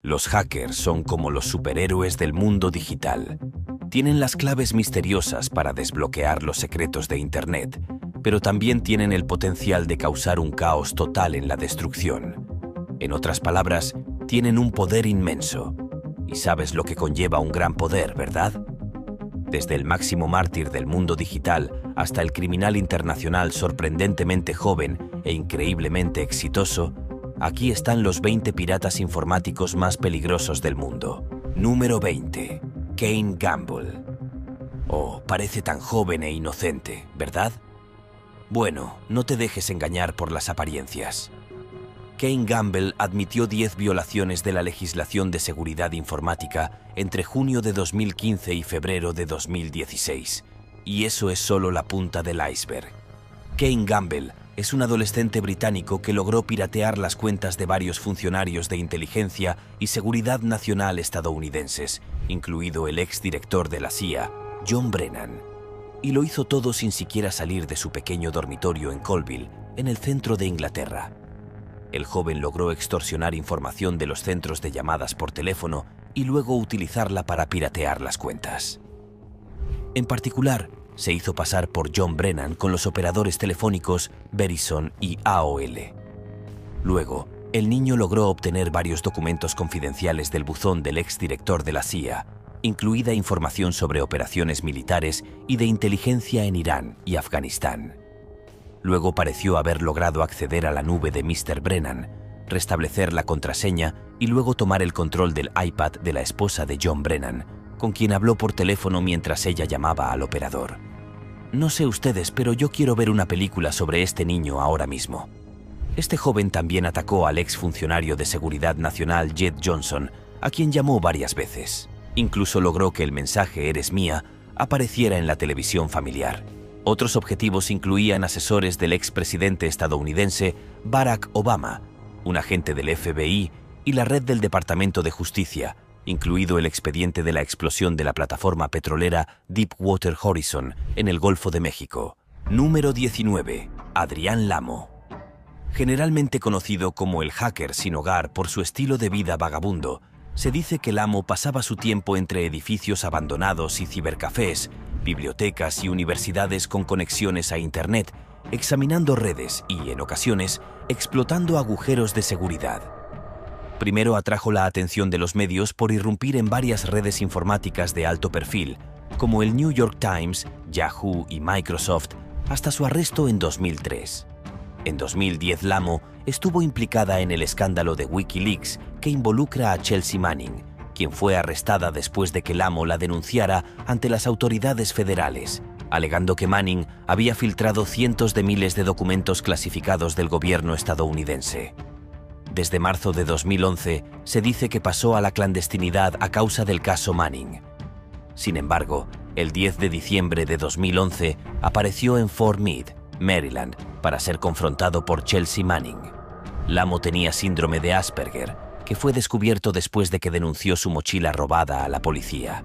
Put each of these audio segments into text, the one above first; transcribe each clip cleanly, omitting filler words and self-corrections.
Los hackers son como los superhéroes del mundo digital. Tienen las claves misteriosas para desbloquear los secretos de Internet, pero también tienen el potencial de causar un caos total en la destrucción. En otras palabras, tienen un poder inmenso. Y sabes lo que conlleva un gran poder, ¿verdad? Desde el máximo mártir del mundo digital hasta el criminal internacional sorprendentemente joven e increíblemente exitoso, aquí están los 20 piratas informáticos más peligrosos del mundo. Número 20. Kane Gamble. Oh, parece tan joven e inocente, ¿verdad? Bueno, no te dejes engañar por las apariencias. Kane Gamble admitió 10 violaciones de la legislación de seguridad informática entre junio de 2015 y febrero de 2016. Y eso es solo la punta del iceberg. Kane Gamble es un adolescente británico que logró piratear las cuentas de varios funcionarios de inteligencia y seguridad nacional estadounidenses, incluido el exdirector de la CIA, John Brennan. Y lo hizo todo sin siquiera salir de su pequeño dormitorio en Colville, en el centro de Inglaterra. El joven logró extorsionar información de los centros de llamadas por teléfono y luego utilizarla para piratear las cuentas. En particular, se hizo pasar por John Brennan con los operadores telefónicos Verizon y AOL. Luego, el niño logró obtener varios documentos confidenciales del buzón del exdirector de la CIA, incluida información sobre operaciones militares y de inteligencia en Irán y Afganistán. Luego pareció haber logrado acceder a la nube de Mr. Brennan, restablecer la contraseña y luego tomar el control del iPad de la esposa de John Brennan, con quien habló por teléfono mientras ella llamaba al operador. No sé ustedes, pero yo quiero ver una película sobre este niño ahora mismo. Este joven también atacó al exfuncionario de Seguridad Nacional Jed Johnson, a quien llamó varias veces. Incluso logró que el mensaje "eres mía" apareciera en la televisión familiar. Otros objetivos incluían asesores del expresidente estadounidense Barack Obama, un agente del FBI y la red del Departamento de Justicia, incluido el expediente de la explosión de la plataforma petrolera Deepwater Horizon en el Golfo de México. Número 19. Adrián Lamo. Generalmente conocido como el hacker sin hogar por su estilo de vida vagabundo, se dice que Lamo pasaba su tiempo entre edificios abandonados y cibercafés, bibliotecas y universidades con conexiones a Internet, examinando redes y, en ocasiones, explotando agujeros de seguridad. Primero atrajo la atención de los medios por irrumpir en varias redes informáticas de alto perfil, como el New York Times, Yahoo y Microsoft, hasta su arresto en 2003. En 2010, Lamo estuvo implicada en el escándalo de Wikileaks que involucra a Chelsea Manning, quien fue arrestada después de que Lamo la denunciara ante las autoridades federales, alegando que Manning había filtrado cientos de miles de documentos clasificados del gobierno estadounidense. Desde marzo de 2011, se dice que pasó a la clandestinidad a causa del caso Manning. Sin embargo, el 10 de diciembre de 2011 apareció en Fort Meade, Maryland, para ser confrontado por Chelsea Manning. Lamo tenía síndrome de Asperger, que fue descubierto después de que denunció su mochila robada a la policía.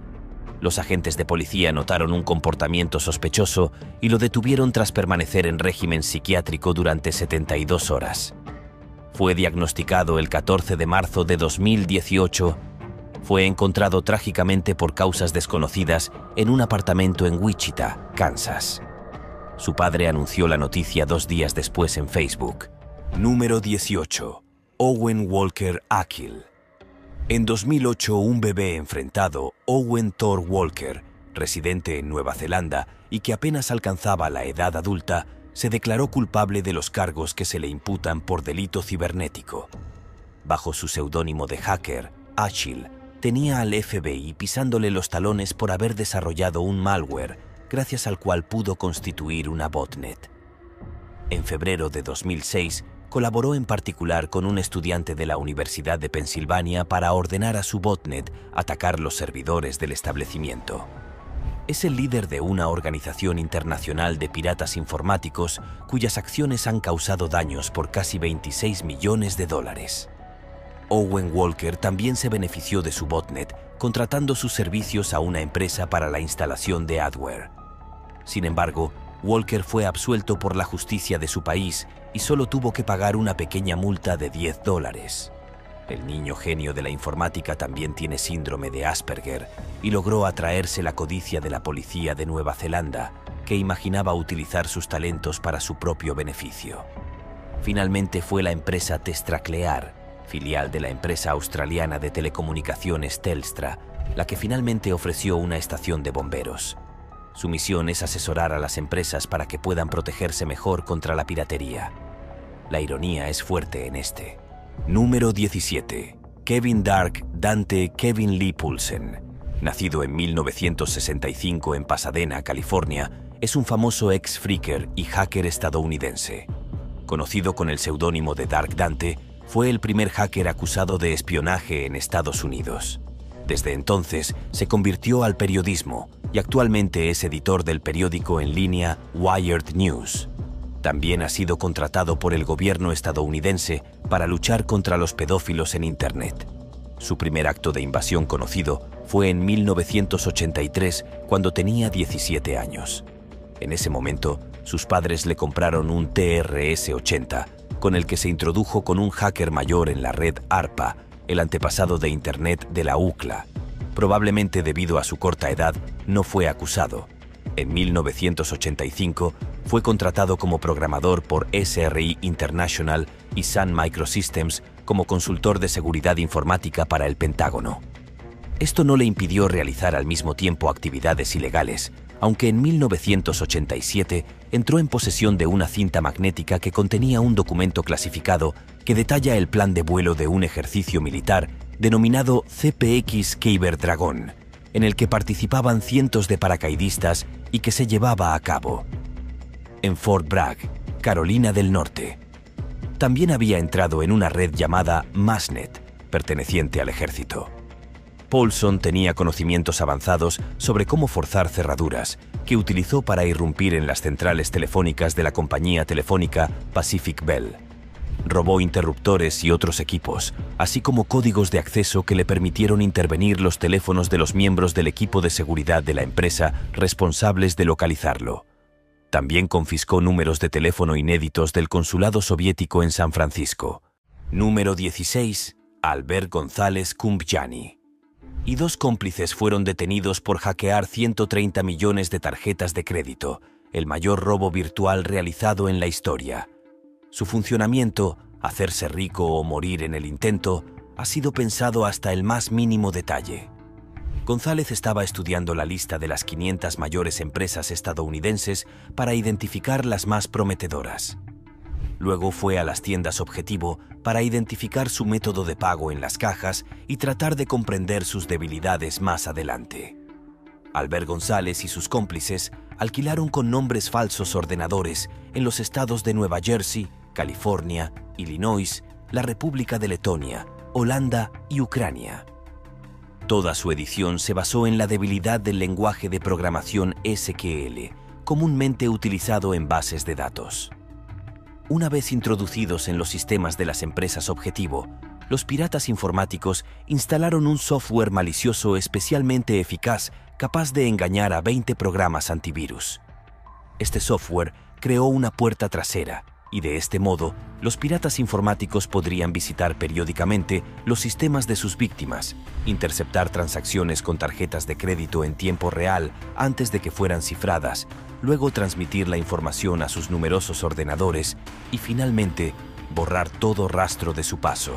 Los agentes de policía notaron un comportamiento sospechoso y lo detuvieron tras permanecer en régimen psiquiátrico durante 72 horas. Fue diagnosticado el 14 de marzo de 2018. Fue encontrado trágicamente por causas desconocidas en un apartamento en Wichita, Kansas. Su padre anunció la noticia 2 días después en Facebook. Número 18. Owen Walker Ackil. En 2008, un bebé enfrentado, Owen Thor Walker, residente en Nueva Zelanda y que apenas alcanzaba la edad adulta, se declaró culpable de los cargos que se le imputan por delito cibernético. Bajo su seudónimo de hacker, Ackil tenía al FBI pisándole los talones por haber desarrollado un malware, gracias al cual pudo constituir una botnet. En febrero de 2006, colaboró en particular con un estudiante de la Universidad de Pensilvania para ordenar a su botnet atacar los servidores del establecimiento. Es el líder de una organización internacional de piratas informáticos cuyas acciones han causado daños por casi $26 millones. Owen Walker también se benefició de su botnet contratando sus servicios a una empresa para la instalación de adware. Sin embargo, Walker fue absuelto por la justicia de su país y solo tuvo que pagar una pequeña multa de $10. El niño genio de la informática también tiene síndrome de Asperger y logró atraerse la codicia de la policía de Nueva Zelanda, que imaginaba utilizar sus talentos para su propio beneficio. Finalmente fue la empresa Testraclear, filial de la empresa australiana de telecomunicaciones Telstra, la que finalmente ofreció una estación de bomberos. Su misión es asesorar a las empresas para que puedan protegerse mejor contra la piratería. La ironía es fuerte en este. Número 17. Kevin Dark Dante Kevin Lee Poulsen. Nacido en 1965 en Pasadena, California, es un famoso ex-phreaker y hacker estadounidense. Conocido con el seudónimo de Dark Dante, fue el primer hacker acusado de espionaje en Estados Unidos. Desde entonces se convirtió al periodismo y actualmente es editor del periódico en línea Wired News. También ha sido contratado por el gobierno estadounidense para luchar contra los pedófilos en Internet. Su primer acto de invasión conocido fue en 1983, cuando tenía 17 años. En ese momento, sus padres le compraron un TRS-80, con el que se introdujo con un hacker mayor en la red ARPA, el antepasado de Internet de la UCLA. Probablemente debido a su corta edad, no fue acusado. En 1985, fue contratado como programador por SRI International y Sun Microsystems como consultor de seguridad informática para el Pentágono. Esto no le impidió realizar al mismo tiempo actividades ilegales, aunque en 1987 entró en posesión de una cinta magnética que contenía un documento clasificado que detalla el plan de vuelo de un ejercicio militar denominado CPX Kyber Dragon, en el que participaban cientos de paracaidistas y que se llevaba a cabo en Fort Bragg, Carolina del Norte. También había entrado en una red llamada Massnet, perteneciente al ejército. Poulsen tenía conocimientos avanzados sobre cómo forzar cerraduras, que utilizó para irrumpir en las centrales telefónicas de la compañía telefónica Pacific Bell. Robó interruptores y otros equipos, así como códigos de acceso que le permitieron intervenir los teléfonos de los miembros del equipo de seguridad de la empresa responsables de localizarlo. También confiscó números de teléfono inéditos del consulado soviético en San Francisco. Número 16. Albert González Kumbjani. Y dos cómplices fueron detenidos por hackear 130 millones de tarjetas de crédito, el mayor robo virtual realizado en la historia. Su funcionamiento, hacerse rico o morir en el intento, ha sido pensado hasta el más mínimo detalle. González estaba estudiando la lista de las 500 mayores empresas estadounidenses para identificar las más prometedoras. Luego fue a las tiendas objetivo para identificar su método de pago en las cajas y tratar de comprender sus debilidades más adelante. Albert González y sus cómplices alquilaron con nombres falsos ordenadores en los estados de Nueva Jersey, California, Illinois, la República de Letonia, Holanda y Ucrania. Toda su edición se basó en la debilidad del lenguaje de programación SQL, comúnmente utilizado en bases de datos. Una vez introducidos en los sistemas de las empresas objetivo, los piratas informáticos instalaron un software malicioso especialmente eficaz capaz de engañar a 20 programas antivirus. Este software creó una puerta trasera y de este modo, los piratas informáticos podrían visitar periódicamente los sistemas de sus víctimas, interceptar transacciones con tarjetas de crédito en tiempo real antes de que fueran cifradas, luego transmitir la información a sus numerosos ordenadores y finalmente borrar todo rastro de su paso.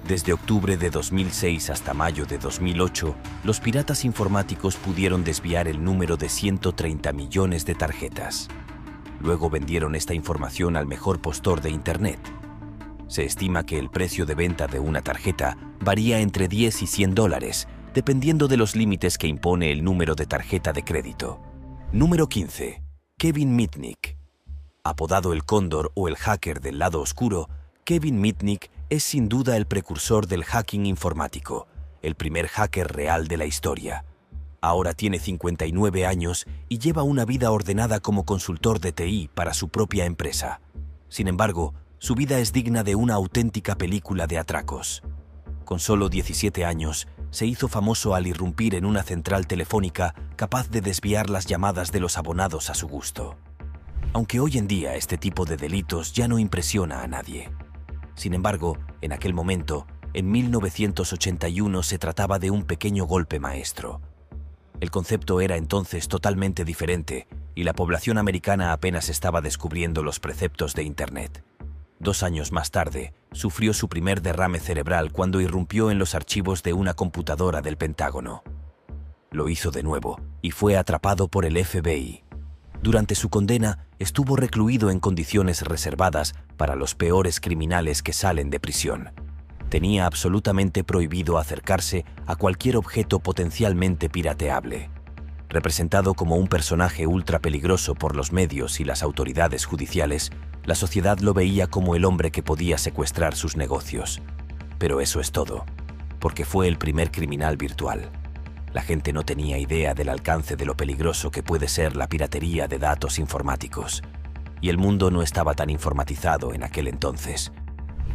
Desde octubre de 2006 hasta mayo de 2008, los piratas informáticos pudieron desviar el número de 130 millones de tarjetas. Luego vendieron esta información al mejor postor de Internet. Se estima que el precio de venta de una tarjeta varía entre 10 y $100, dependiendo de los límites que impone el número de tarjeta de crédito. Número 15. Kevin Mitnick. Apodado el Cóndor o el hacker del lado oscuro, Kevin Mitnick es sin duda el precursor del hacking informático, el primer hacker real de la historia. Ahora tiene 59 años y lleva una vida ordenada como consultor de TI para su propia empresa. Sin embargo, su vida es digna de una auténtica película de atracos. Con solo 17 años, se hizo famoso al irrumpir en una central telefónica capaz de desviar las llamadas de los abonados a su gusto. Aunque hoy en día este tipo de delitos ya no impresiona a nadie. Sin embargo, en aquel momento, En 1981 se trataba de un pequeño golpe maestro. El concepto era entonces totalmente diferente y la población americana apenas estaba descubriendo los preceptos de Internet. 2 años más tarde, sufrió su primer derrame cerebral cuando irrumpió en los archivos de una computadora del Pentágono. Lo hizo de nuevo y fue atrapado por el FBI. Durante su condena, estuvo recluido en condiciones reservadas para los peores criminales que salen de prisión. Tenía absolutamente prohibido acercarse a cualquier objeto potencialmente pirateable. Representado como un personaje ultra peligroso por los medios y las autoridades judiciales, la sociedad lo veía como el hombre que podía secuestrar sus negocios. Pero eso es todo, porque fue el primer criminal virtual. La gente no tenía idea del alcance de lo peligroso que puede ser la piratería de datos informáticos. Y el mundo no estaba tan informatizado en aquel entonces.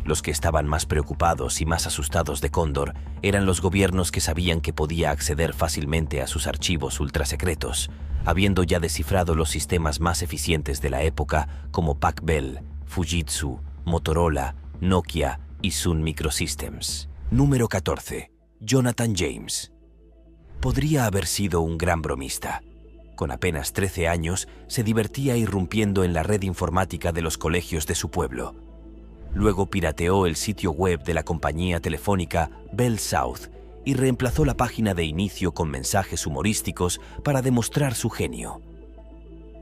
Los que estaban más preocupados y más asustados de Cóndor eran los gobiernos que sabían que podía acceder fácilmente a sus archivos ultrasecretos, habiendo ya descifrado los sistemas más eficientes de la época como Pac-Bell, Fujitsu, Motorola, Nokia y Sun Microsystems. Número 14. Jonathan James. Podría haber sido un gran bromista. Con apenas 13 años, se divertía irrumpiendo en la red informática de los colegios de su pueblo. Luego pirateó el sitio web de la compañía telefónica Bell South y reemplazó la página de inicio con mensajes humorísticos para demostrar su genio.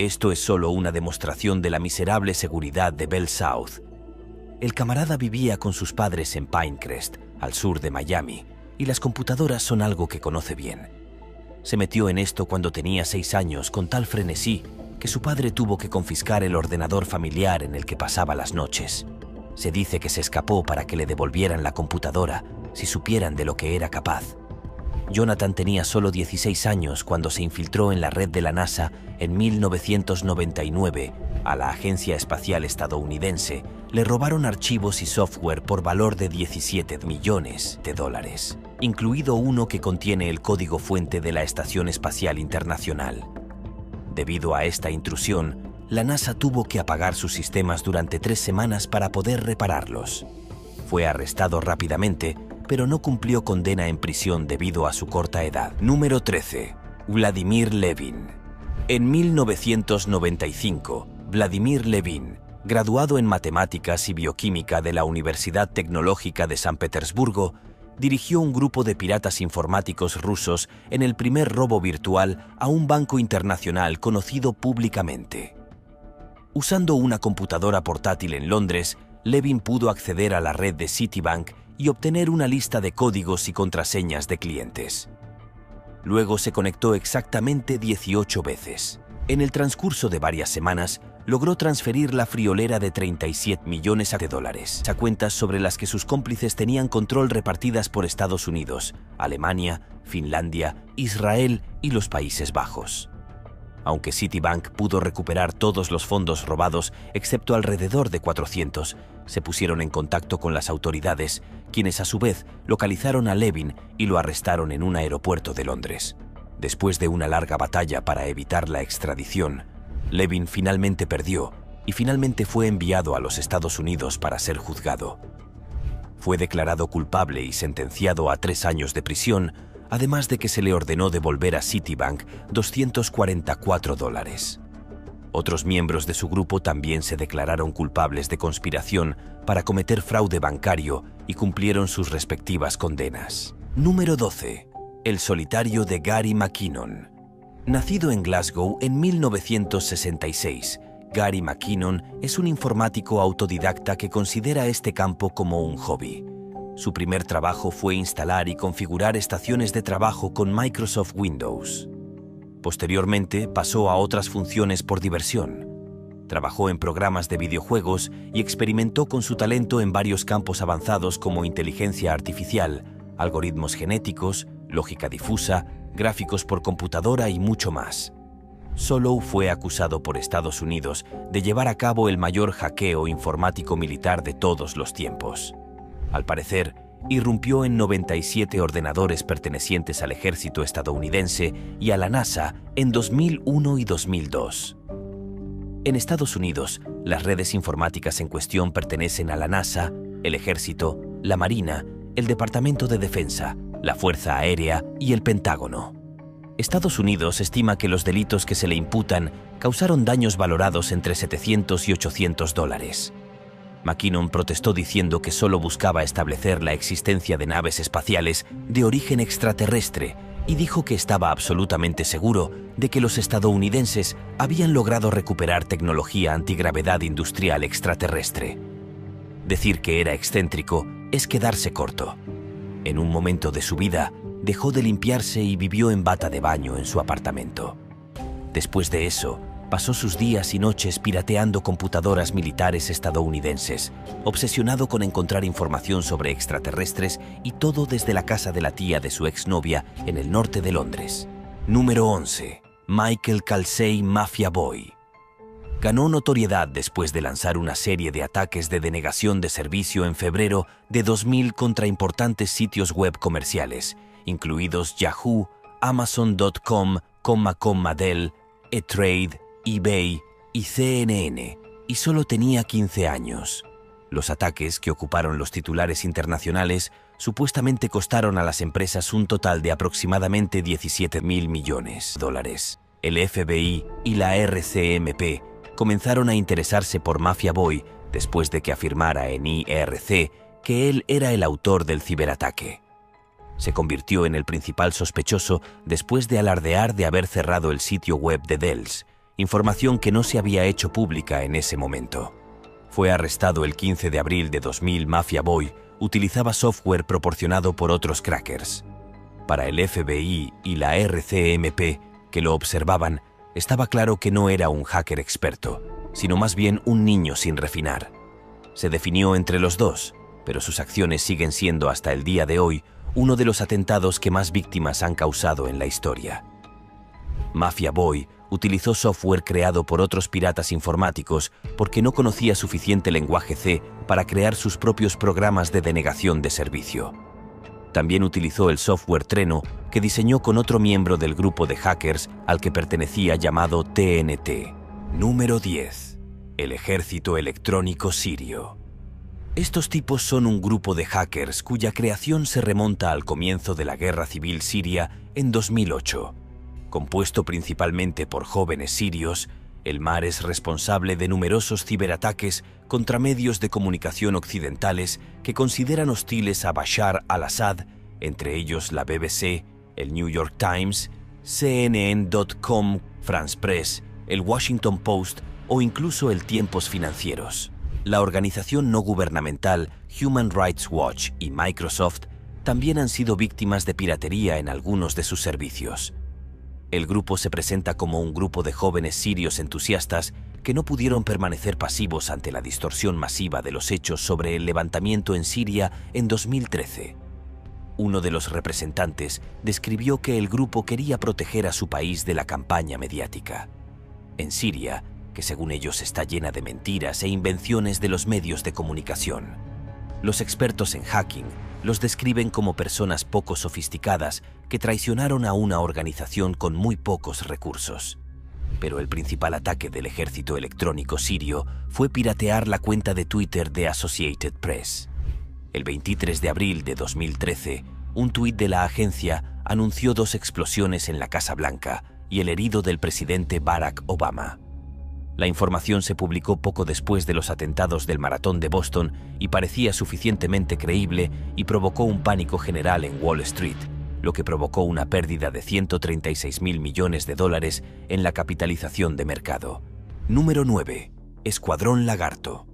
Esto es solo una demostración de la miserable seguridad de Bell South. El camarada vivía con sus padres en Pinecrest, al sur de Miami, y las computadoras son algo que conoce bien. Se metió en esto cuando tenía 6 años con tal frenesí que su padre tuvo que confiscar el ordenador familiar en el que pasaba las noches. Se dice que se escapó para que le devolvieran la computadora si supieran de lo que era capaz. Jonathan tenía solo 16 años cuando se infiltró en la red de la NASA en 1999 a la Agencia Espacial Estadounidense. Le robaron archivos y software por valor de $17 millones, incluido uno que contiene el código fuente de la Estación Espacial Internacional. Debido a esta intrusión, la NASA tuvo que apagar sus sistemas durante 3 semanas para poder repararlos. Fue arrestado rápidamente, pero no cumplió condena en prisión debido a su corta edad. Número 13. Vladimir Levin. En 1995, Vladimir Levin, graduado en Matemáticas y Bioquímica de la Universidad Tecnológica de San Petersburgo, dirigió un grupo de piratas informáticos rusos en el primer robo virtual a un banco internacional conocido públicamente. Usando una computadora portátil en Londres, Levin pudo acceder a la red de Citibank y obtener una lista de códigos y contraseñas de clientes. Luego se conectó exactamente 18 veces. En el transcurso de varias semanas, logró transferir la friolera de $37 millones a cuentas sobre las que sus cómplices tenían control repartidas por Estados Unidos, Alemania, Finlandia, Israel y los Países Bajos. Aunque Citibank pudo recuperar todos los fondos robados, excepto alrededor de 400, se pusieron en contacto con las autoridades, quienes a su vez localizaron a Levin y lo arrestaron en un aeropuerto de Londres. Después de una larga batalla para evitar la extradición, Levin finalmente perdió y finalmente fue enviado a los Estados Unidos para ser juzgado. Fue declarado culpable y sentenciado a 3 años de prisión, además de que se le ordenó devolver a Citibank $244. Otros miembros de su grupo también se declararon culpables de conspiración para cometer fraude bancario y cumplieron sus respectivas condenas. Número 12. El solitario de Gary McKinnon. Nacido en Glasgow en 1966, Gary McKinnon es un informático autodidacta que considera este campo como un hobby. Su primer trabajo fue instalar y configurar estaciones de trabajo con Microsoft Windows. Posteriormente pasó a otras funciones por diversión. Trabajó en programas de videojuegos y experimentó con su talento en varios campos avanzados como inteligencia artificial, algoritmos genéticos, lógica difusa, gráficos por computadora y mucho más. Solow fue acusado por Estados Unidos de llevar a cabo el mayor hackeo informático militar de todos los tiempos. Al parecer, irrumpió en 97 ordenadores pertenecientes al ejército estadounidense y a la NASA en 2001 y 2002. En Estados Unidos, las redes informáticas en cuestión pertenecen a la NASA, el ejército, la Marina el Departamento de Defensa, la Fuerza Aérea y el Pentágono. Estados Unidos estima que los delitos que se le imputan causaron daños valorados entre $700 y $800. McKinnon protestó diciendo que solo buscaba establecer la existencia de naves espaciales de origen extraterrestre y dijo que estaba absolutamente seguro de que los estadounidenses habían logrado recuperar tecnología antigravedad industrial extraterrestre. Decir que era excéntrico es quedarse corto. En un momento de su vida, dejó de limpiarse y vivió en bata de baño en su apartamento. Después de eso, pasó sus días y noches pirateando computadoras militares estadounidenses, obsesionado con encontrar información sobre extraterrestres y todo desde la casa de la tía de su exnovia en el norte de Londres. Número 11. Michael Calsey Mafia Boy. Ganó notoriedad después de lanzar una serie de ataques de denegación de servicio en febrero de 2000 contra importantes sitios web comerciales, incluidos Yahoo, Amazon.com, Dell, E-Trade, eBay y CNN, y solo tenía 15 años. Los ataques, que ocuparon los titulares internacionales, supuestamente costaron a las empresas un total de aproximadamente $17.000 millones. El FBI y la RCMP comenzaron a interesarse por Mafia Boy después de que afirmara en IRC que él era el autor del ciberataque. Se convirtió en el principal sospechoso después de alardear de haber cerrado el sitio web de Dells, información que no se había hecho pública en ese momento. Fue arrestado el 15 de abril de 2000. Mafia Boy utilizaba software proporcionado por otros crackers. Para el FBI y la RCMP, que lo observaban, estaba claro que no era un hacker experto, sino más bien un niño sin refinar. Se definió entre los dos, pero sus acciones siguen siendo hasta el día de hoy uno de los atentados que más víctimas han causado en la historia. Mafia Boy utilizó software creado por otros piratas informáticos porque no conocía suficiente lenguaje C para crear sus propios programas de denegación de servicio. También utilizó el software Treno que diseñó con otro miembro del grupo de hackers al que pertenecía llamado TNT. Número 10. El Ejército Electrónico Sirio. Estos tipos son un grupo de hackers cuya creación se remonta al comienzo de la Guerra Civil Siria en 2008. Compuesto principalmente por jóvenes sirios, el MAR es responsable de numerosos ciberataques contra medios de comunicación occidentales que consideran hostiles a Bashar al-Assad, entre ellos la BBC, el New York Times, CNN.com, France Press, el Washington Post o incluso el Tiempos Financieros. La organización no gubernamental Human Rights Watch y Microsoft también han sido víctimas de piratería en algunos de sus servicios. El grupo se presenta como un grupo de jóvenes sirios entusiastas que no pudieron permanecer pasivos ante la distorsión masiva de los hechos sobre el levantamiento en Siria en 2013. Uno de los representantes describió que el grupo quería proteger a su país de la campaña mediática. En Siria, que según ellos está llena de mentiras e invenciones de los medios de comunicación. Los expertos en hacking los describen como personas poco sofisticadas que traicionaron a una organización con muy pocos recursos. Pero el principal ataque del ejército electrónico sirio fue piratear la cuenta de Twitter de Associated Press. El 23 de abril de 2013, un tuit de la agencia anunció 2 explosiones en la Casa Blanca y el herido del presidente Barack Obama. La información se publicó poco después de los atentados del Maratón de Boston y parecía suficientemente creíble y provocó un pánico general en Wall Street, lo que provocó una pérdida de $136.000 millones en la capitalización de mercado. Número 9. Escuadrón Lagarto.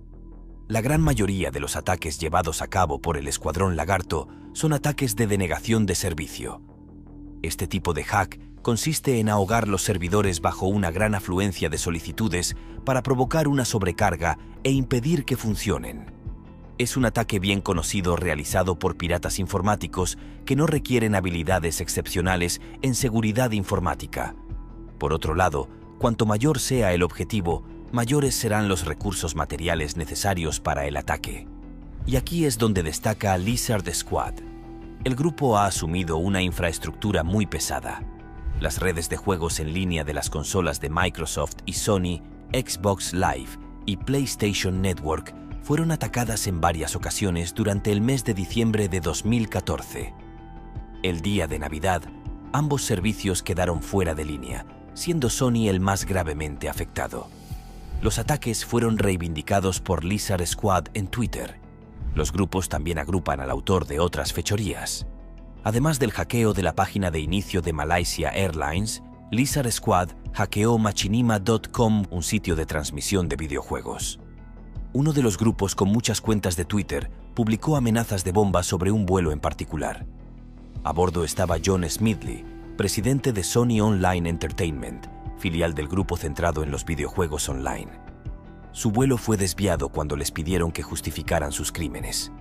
La gran mayoría de los ataques llevados a cabo por el Escuadrón Lagarto son ataques de denegación de servicio. Este tipo de hack consiste en ahogar los servidores bajo una gran afluencia de solicitudes para provocar una sobrecarga e impedir que funcionen. Es un ataque bien conocido realizado por piratas informáticos que no requieren habilidades excepcionales en seguridad informática. Por otro lado, cuanto mayor sea el objetivo, mayores serán los recursos materiales necesarios para el ataque. Y aquí es donde destaca Lizard Squad. El grupo ha asumido una infraestructura muy pesada. Las redes de juegos en línea de las consolas de Microsoft y Sony, Xbox Live y PlayStation Network fueron atacadas en varias ocasiones durante el mes de diciembre de 2014. El día de Navidad, ambos servicios quedaron fuera de línea, siendo Sony el más gravemente afectado. Los ataques fueron reivindicados por Lizard Squad en Twitter. Los grupos también agrupan al autor de otras fechorías. Además del hackeo de la página de inicio de Malaysia Airlines, Lizard Squad hackeó Machinima.com, un sitio de transmisión de videojuegos. Uno de los grupos con muchas cuentas de Twitter publicó amenazas de bomba sobre un vuelo en particular. A bordo estaba John Smedley, presidente de Sony Online Entertainment, filial del grupo centrado en los videojuegos online. Su vuelo fue desviado cuando les pidieron que justificaran sus crímenes.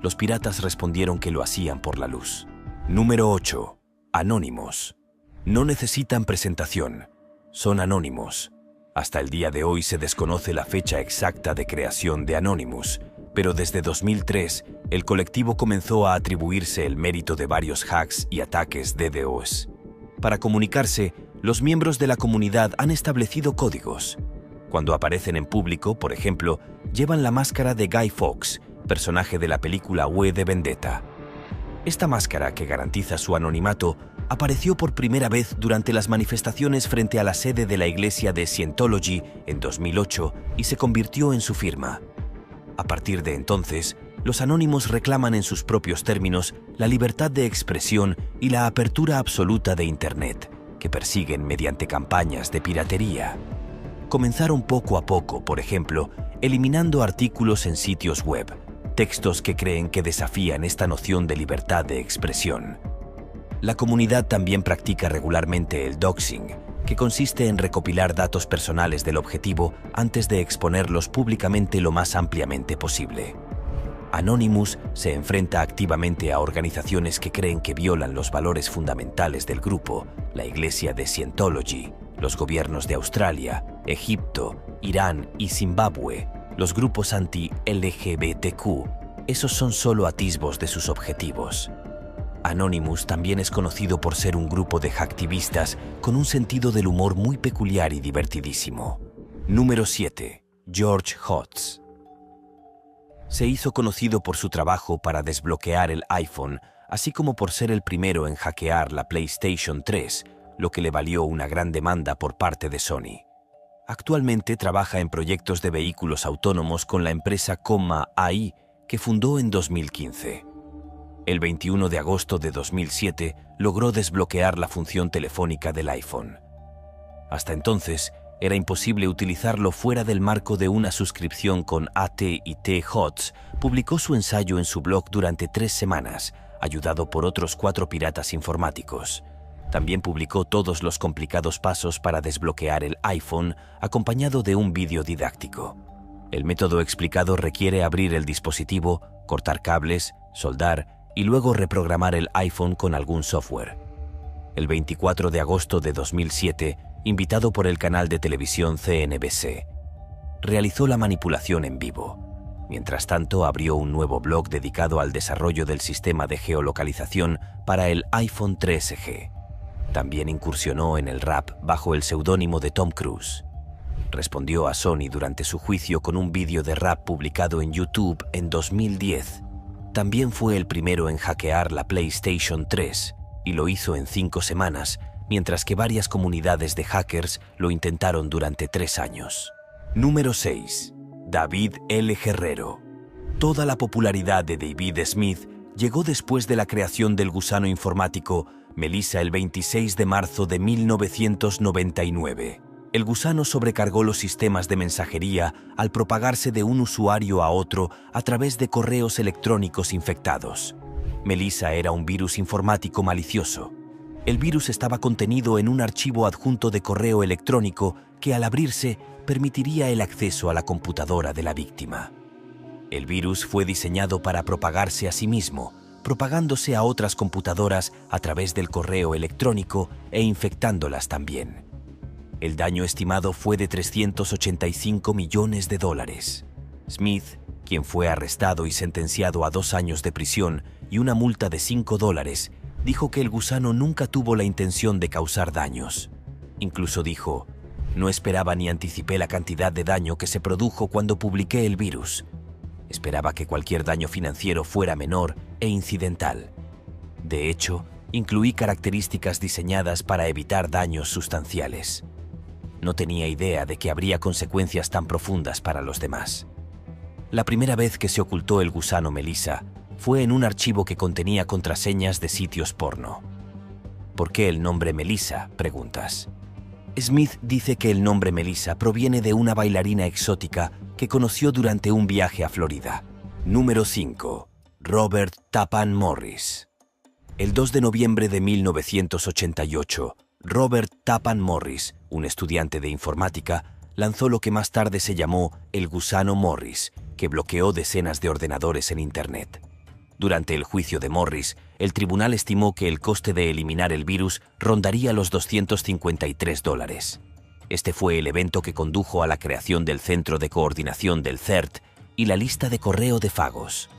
Los piratas respondieron que lo hacían por la luz. Número 8. Anonymous. No necesitan presentación. Son anónimos. Hasta el día de hoy se desconoce la fecha exacta de creación de Anonymous, pero desde 2003 el colectivo comenzó a atribuirse el mérito de varios hacks y ataques de DDoS. Para comunicarse, los miembros de la comunidad han establecido códigos. Cuando aparecen en público, por ejemplo, llevan la máscara de Guy Fawkes, personaje de la película V de Vendetta. Esta máscara, que garantiza su anonimato, apareció por primera vez durante las manifestaciones frente a la sede de la iglesia de Scientology en 2008 y se convirtió en su firma. A partir de entonces, los anónimos reclaman en sus propios términos la libertad de expresión y la apertura absoluta de Internet, que persiguen mediante campañas de piratería. Comenzaron poco a poco, por ejemplo, eliminando artículos en sitios web, textos que creen que desafían esta noción de libertad de expresión. La comunidad también practica regularmente el doxing, que consiste en recopilar datos personales del objetivo antes de exponerlos públicamente lo más ampliamente posible. Anonymous se enfrenta activamente a organizaciones que creen que violan los valores fundamentales del grupo, la iglesia de Scientology, los gobiernos de Australia, Egipto, Irán y Zimbabue, los grupos anti-LGBTQ. Esos son solo atisbos de sus objetivos. Anonymous también es conocido por ser un grupo de hacktivistas con un sentido del humor muy peculiar y divertidísimo. Número 7. George Hotz. Se hizo conocido por su trabajo para desbloquear el iPhone, así como por ser el primero en hackear la PlayStation 3, lo que le valió una gran demanda por parte de Sony. Actualmente trabaja en proyectos de vehículos autónomos con la empresa Comma AI, que fundó en 2015. El 21 de agosto de 2007 logró desbloquear la función telefónica del iPhone. Hasta entonces, era imposible utilizarlo fuera del marco de una suscripción con AT&T. Hotz publicó su ensayo en su blog durante 3 semanas, ayudado por otros 4 piratas informáticos. También publicó todos los complicados pasos para desbloquear el iPhone, acompañado de un vídeo didáctico. El método explicado requiere abrir el dispositivo, cortar cables, soldar y luego reprogramar el iPhone con algún software. El 24 de agosto de 2007, invitado por el canal de televisión CNBC, realizó la manipulación en vivo. Mientras tanto, abrió un nuevo blog dedicado al desarrollo del sistema de geolocalización para el iPhone 3G. También incursionó en el rap bajo el seudónimo de Tom Cruise. Respondió a Sony durante su juicio con un vídeo de rap publicado en YouTube en 2010. También fue el primero en hackear la PlayStation 3 y lo hizo en 5 semanas, mientras que varias comunidades de hackers lo intentaron durante 3 años. Número 6. David L. Guerrero. Toda la popularidad de David Smith llegó después de la creación del gusano informático Melissa el 26 de marzo de 1999. El gusano sobrecargó los sistemas de mensajería al propagarse de un usuario a otro a través de correos electrónicos infectados. Melissa era un virus informático malicioso. El virus estaba contenido en un archivo adjunto de correo electrónico que, al abrirse, permitiría el acceso a la computadora de la víctima. El virus fue diseñado para propagarse a sí mismo, propagándose a otras computadoras a través del correo electrónico e infectándolas también. El daño estimado fue de $385 millones. Smith, quien fue arrestado y sentenciado a 2 años de prisión y una multa de $5, dijo que el gusano nunca tuvo la intención de causar daños. Incluso dijo: "No esperaba ni anticipé la cantidad de daño que se produjo cuando publiqué el virus. Esperaba que cualquier daño financiero fuera menor e incidental. De hecho, incluí características diseñadas para evitar daños sustanciales. No tenía idea de que habría consecuencias tan profundas para los demás. La primera vez que se ocultó el gusano Melissa fue en un archivo que contenía contraseñas de sitios porno. ¿Por qué el nombre Melissa?, preguntas. Smith dice que el nombre Melissa proviene de una bailarina exótica que conoció durante un viaje a Florida. Número 5. Robert Tappan Morris. El 2 de noviembre de 1988, Robert Tappan Morris, un estudiante de informática, lanzó lo que más tarde se llamó el gusano Morris, que bloqueó decenas de ordenadores en Internet. Durante el juicio de Morris, el tribunal estimó que el coste de eliminar el virus rondaría los $253. Este fue el evento que condujo a la creación del Centro de Coordinación del CERT y la lista de correo de Fagos.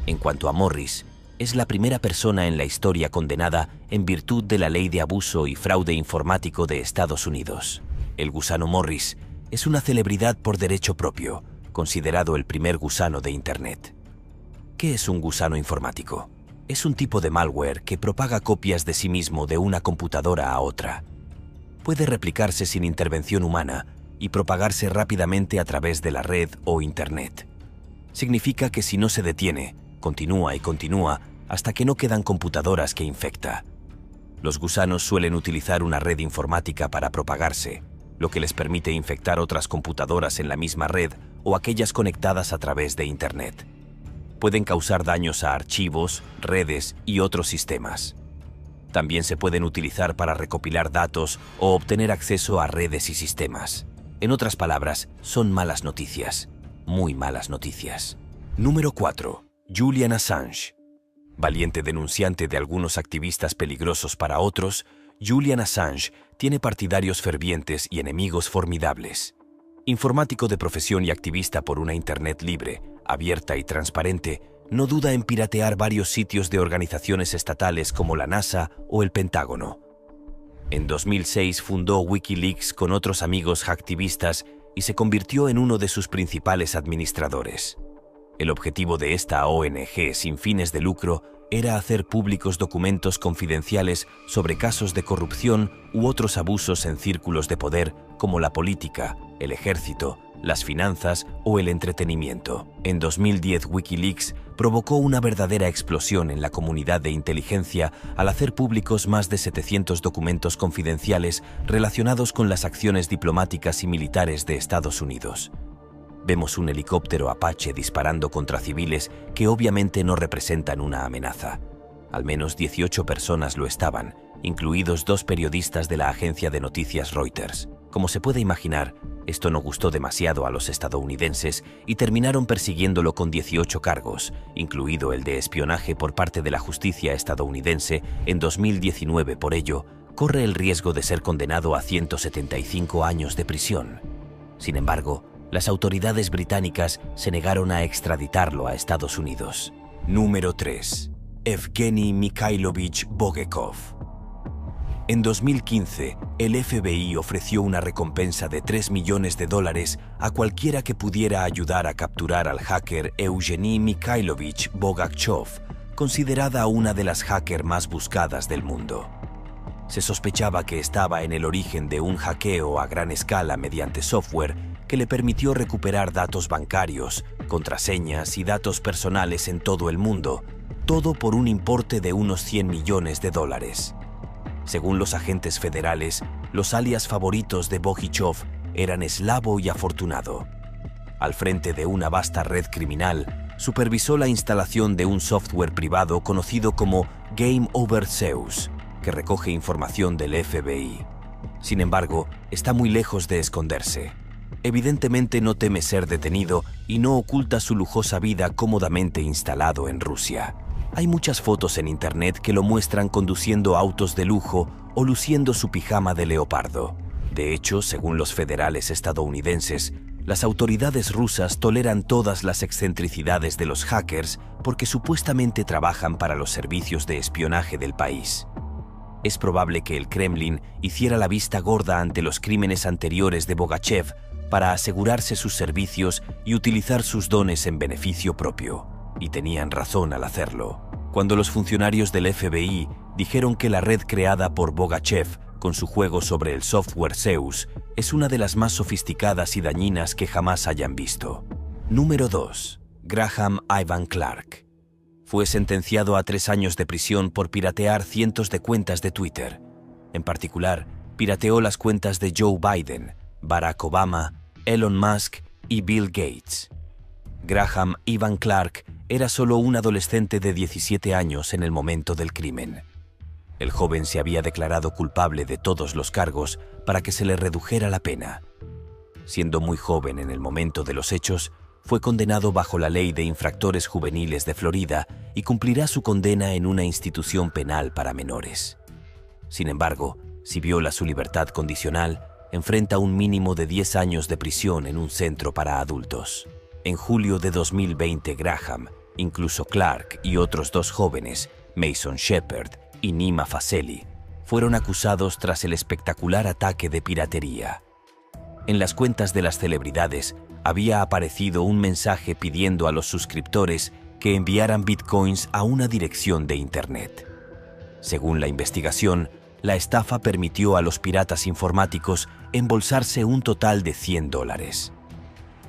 En cuanto a Morris, es la primera persona en la historia condenada en virtud de la Ley de Abuso y Fraude Informático de Estados Unidos. El gusano Morris es una celebridad por derecho propio, considerado el primer gusano de Internet. ¿Qué es un gusano informático? Es un tipo de malware que propaga copias de sí mismo de una computadora a otra. Puede replicarse sin intervención humana y propagarse rápidamente a través de la red o Internet. Significa que si no se detiene, continúa y continúa hasta que no quedan computadoras que infecta. Los gusanos suelen utilizar una red informática para propagarse, lo que les permite infectar otras computadoras en la misma red o aquellas conectadas a través de Internet. Pueden causar daños a archivos, redes y otros sistemas. También se pueden utilizar para recopilar datos o obtener acceso a redes y sistemas. En otras palabras, son malas noticias. Muy malas noticias. Número 4. Julian Assange. Valiente denunciante de algunos activistas peligrosos para otros, Julian Assange tiene partidarios fervientes y enemigos formidables. Informático de profesión y activista por una Internet libre, abierta y transparente, no duda en piratear varios sitios de organizaciones estatales como la NASA o el Pentágono. En 2006 fundó Wikileaks con otros amigos hacktivistas y se convirtió en uno de sus principales administradores. El objetivo de esta ONG sin fines de lucro era hacer públicos documentos confidenciales sobre casos de corrupción u otros abusos en círculos de poder como la política, el ejército, las finanzas o el entretenimiento. En 2010, Wikileaks provocó una verdadera explosión en la comunidad de inteligencia al hacer públicos más de 700 documentos confidenciales relacionados con las acciones diplomáticas y militares de Estados Unidos. Vemos un helicóptero Apache disparando contra civiles que obviamente no representan una amenaza. Al menos 18 personas lo estaban, incluidos 2 periodistas de la agencia de noticias Reuters. Como se puede imaginar, esto no gustó demasiado a los estadounidenses y terminaron persiguiéndolo con 18 cargos, incluido el de espionaje por parte de la justicia estadounidense en 2019. Por ello, corre el riesgo de ser condenado a 175 años de prisión. Sin embargo, las autoridades británicas se negaron a extraditarlo a Estados Unidos. Número 3. Evgeny Mikhailovich Bogekov. En 2015, el FBI ofreció una recompensa de $3 millones a cualquiera que pudiera ayudar a capturar al hacker Evgeny Mikhailovich Bogachov, considerada una de las hackers más buscadas del mundo. Se sospechaba que estaba en el origen de un hackeo a gran escala mediante software que le permitió recuperar datos bancarios, contraseñas y datos personales en todo el mundo, todo por un importe de unos $100 millones. Según los agentes federales, los alias favoritos de Bogichov eran Slavo y Afortunado. Al frente de una vasta red criminal, supervisó la instalación de un software privado conocido como Game Over Zeus, que recoge información del FBI. Sin embargo, está muy lejos de esconderse. Evidentemente no teme ser detenido y no oculta su lujosa vida cómodamente instalado en Rusia. Hay muchas fotos en Internet que lo muestran conduciendo autos de lujo o luciendo su pijama de leopardo. De hecho, según los federales estadounidenses, las autoridades rusas toleran todas las excentricidades de los hackers porque supuestamente trabajan para los servicios de espionaje del país. Es probable que el Kremlin hiciera la vista gorda ante los crímenes anteriores de Bogachev para asegurarse sus servicios y utilizar sus dones en beneficio propio. Y tenían razón al hacerlo. Cuando los funcionarios del FBI dijeron que la red creada por Bogachev con su juego sobre el software Zeus es una de las más sofisticadas y dañinas que jamás hayan visto. Número 2. Graham Ivan Clark. Fue sentenciado a 3 años de prisión por piratear cientos de cuentas de Twitter. En particular, pirateó las cuentas de Joe Biden, Barack Obama, Elon Musk y Bill Gates. Graham Ivan Clark era solo un adolescente de 17 años en el momento del crimen. El joven se había declarado culpable de todos los cargos para que se le redujera la pena. Siendo muy joven en el momento de los hechos, fue condenado bajo la Ley de Infractores Juveniles de Florida y cumplirá su condena en una institución penal para menores. Sin embargo, si viola su libertad condicional, enfrenta un mínimo de 10 años de prisión en un centro para adultos. En julio de 2020, Graham, incluso Clark y otros 2 jóvenes, Mason Shepard y Nima Faseli, fueron acusados tras el espectacular ataque de piratería. En las cuentas de las celebridades había aparecido un mensaje pidiendo a los suscriptores que enviaran bitcoins a una dirección de Internet. Según la investigación, la estafa permitió a los piratas informáticos embolsarse un total de $100.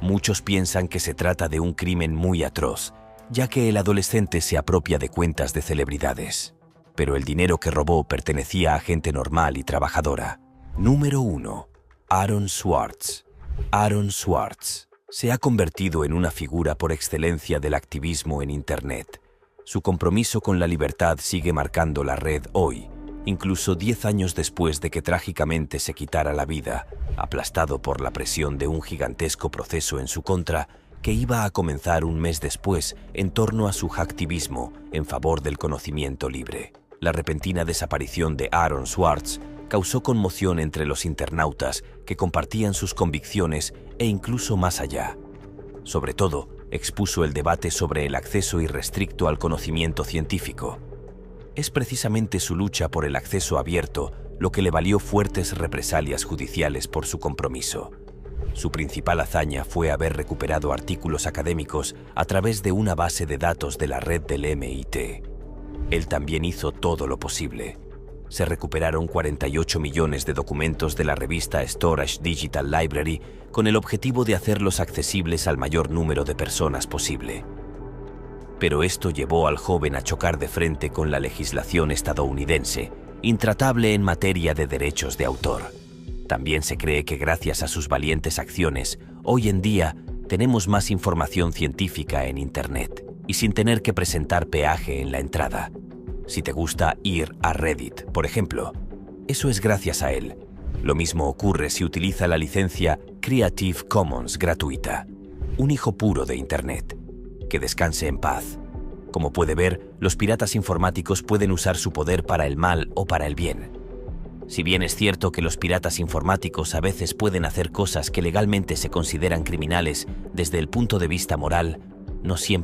Muchos piensan que se trata de un crimen muy atroz, ya que el adolescente se apropia de cuentas de celebridades. Pero el dinero que robó pertenecía a gente normal y trabajadora. Número 1. Aaron Swartz. Aaron Swartz se ha convertido en una figura por excelencia del activismo en Internet. Su compromiso con la libertad sigue marcando la red hoy, incluso 10 años después de que trágicamente se quitara la vida, aplastado por la presión de un gigantesco proceso en su contra que iba a comenzar un mes después en torno a su hacktivismo en favor del conocimiento libre. La repentina desaparición de Aaron Swartz causó conmoción entre los internautas que compartían sus convicciones e incluso más allá. Sobre todo, expuso el debate sobre el acceso irrestricto al conocimiento científico. Es precisamente su lucha por el acceso abierto lo que le valió fuertes represalias judiciales por su compromiso. Su principal hazaña fue haber recuperado artículos académicos a través de una base de datos de la red del MIT. Él también hizo todo lo posible. Se recuperaron 48 millones de documentos de la revista Storage Digital Library con el objetivo de hacerlos accesibles al mayor número de personas posible. Pero esto llevó al joven a chocar de frente con la legislación estadounidense, intratable en materia de derechos de autor. También se cree que gracias a sus valientes acciones, hoy en día tenemos más información científica en Internet y sin tener que presentar peaje en la entrada. Si te gusta ir a Reddit, por ejemplo, eso es gracias a él. Lo mismo ocurre si utiliza la licencia Creative Commons gratuita. Un hijo puro de Internet. Que descanse en paz. Como puede ver, los piratas informáticos pueden usar su poder para el mal o para el bien. Si bien es cierto que los piratas informáticos a veces pueden hacer cosas que legalmente se consideran criminales desde el punto de vista moral, no siempre